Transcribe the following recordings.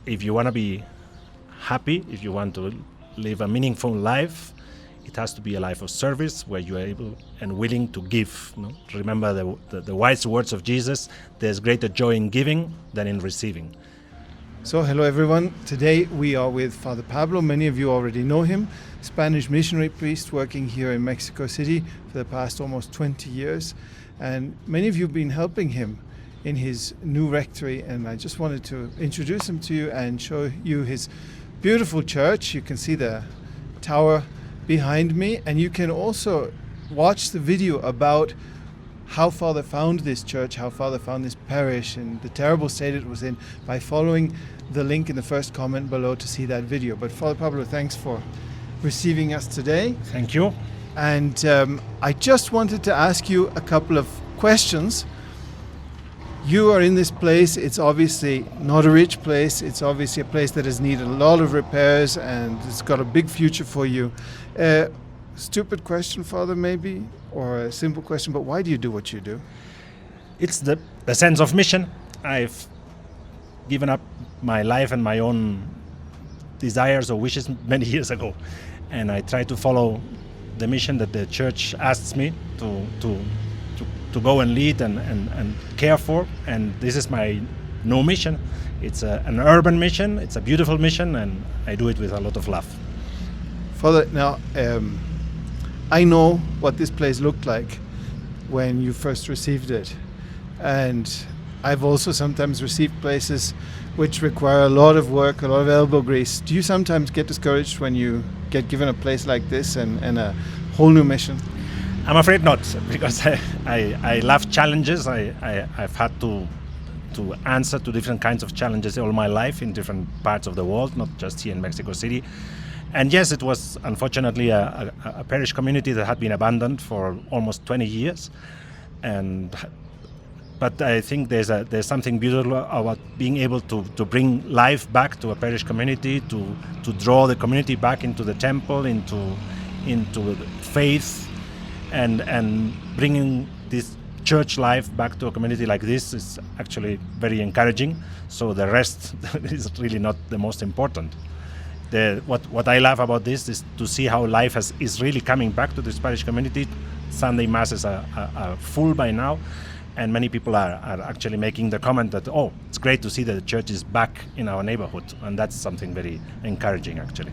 if you want to be happy, if you want to live a meaningful life, it has to be a life of service where you are able and willing to give. Remember the wise words of Jesus, there's greater joy in giving than in receiving. So hello everyone, today we are with Father Pablo. Many of you already know him, Spanish missionary priest working here in Mexico City for the past almost 20 years. And many of you have been helping him in his new rectory, and I just wanted to introduce him to you and show you his beautiful church. You can see the tower behind me, and you can also watch the video about how Father found this church, how Father found this parish, and the terrible state it was in by following the link in the first comment below to see that video. But Father Pablo, thanks for receiving us today. Thank you. And I just wanted to ask you a couple of questions. You are in this place. It's obviously not a rich place. It's obviously a place that has needed a lot of repairs, and it's got a big future for you. Stupid question, Father, maybe, or a simple question, but why do you do what you do? It's the sense of mission. I've given up my life and my own desires or wishes many years ago, and I try to follow the mission that the church asks me to go and lead and care for. And this is my new mission. It's an urban mission. It's a beautiful mission, and I do it with a lot of love. Father, now I know what this place looked like when you first received it, and I've also sometimes received places which require a lot of work, a lot of elbow grease. Do you sometimes get discouraged when you get given a place like this and a whole new mission? I'm afraid not, because I love challenges. I've had to answer to different kinds of challenges all my life in different parts of the world, not just here in Mexico City. And yes, it was unfortunately a parish community that had been abandoned for almost 20 years. But I think there's something beautiful about being able to bring life back to a parish community, to draw the community back into the temple, into faith, and bringing this church life back to a community like this is actually very encouraging. So the rest is really not the most important. What I love about this is to see how life is really coming back to this parish community. Sunday masses are full by now, and many people are actually making the comment that, oh, it's great to see that the church is back in our neighborhood, and that's something very encouraging actually.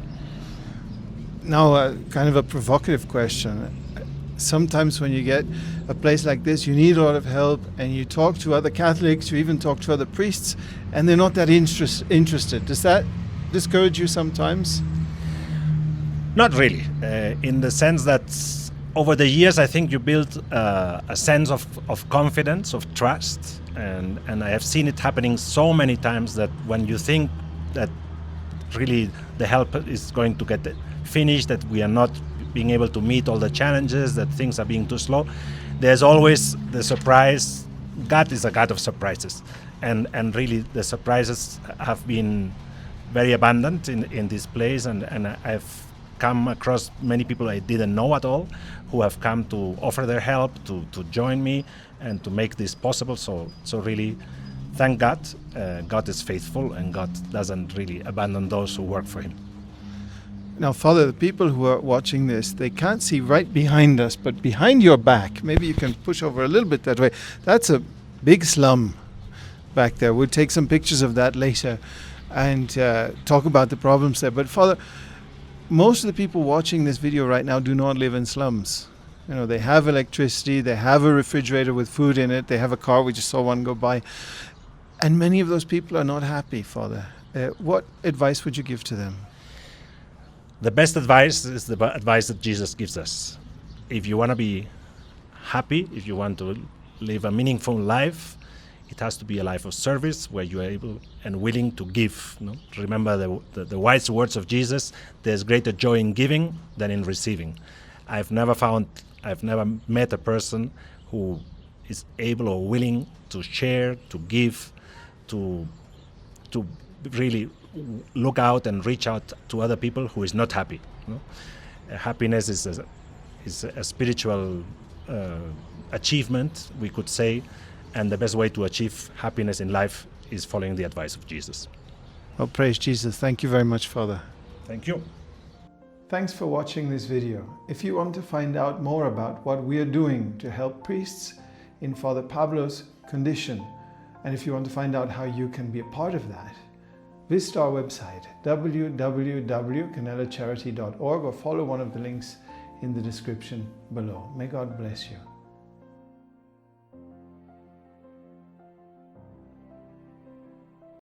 Now, kind of a provocative question. Sometimes when you get a place like this, you need a lot of help, and you talk to other Catholics, you even talk to other priests, and they're not that interested. Does that discourage you sometimes? Not really, in the sense that over the years I think you build a sense of confidence, of trust, and I have seen it happening so many times that when you think that really the help is going to get finished, that we are not being able to meet all the challenges, that things are being too slow, there's always the surprise. God is a God of surprises, and really the surprises have been very abundant in this place, and I've come across many people I didn't know at all who have come to offer their help, to join me and to make this possible. So really, thank God. God is faithful, and God doesn't really abandon those who work for him. Now, Father, the people who are watching this, they can't see right behind us, but behind your back, maybe you can push over a little bit that way. That's a big slum back there. We'll take some pictures of that later and talk about the problems there. But Father, most of the people watching this video right now do not live in slums. You know, they have electricity, they have a refrigerator with food in it, they have a car, we just saw one go by. And many of those people are not happy, Father. What advice would you give to them? The best advice is the advice that Jesus gives us. If you want to be happy, if you want to live a meaningful life, it has to be a life of service where you are able and willing to give. Remember the wise words of Jesus, there's greater joy in giving than in receiving. I've never met a person who is able or willing to share, to give, to really look out and reach out to other people who is not happy. Happiness is a spiritual achievement, we could say, and the best way to achieve happiness in life is following the advice of Jesus. Well, praise Jesus. Thank you very much, Father. Thank you. Thanks for watching this video. If you want to find out more about what we are doing to help priests in Father Pablo's condition, and if you want to find out how you can be a part of that, visit our website www.canelacharity.org or follow one of the links in the description below. May God bless you.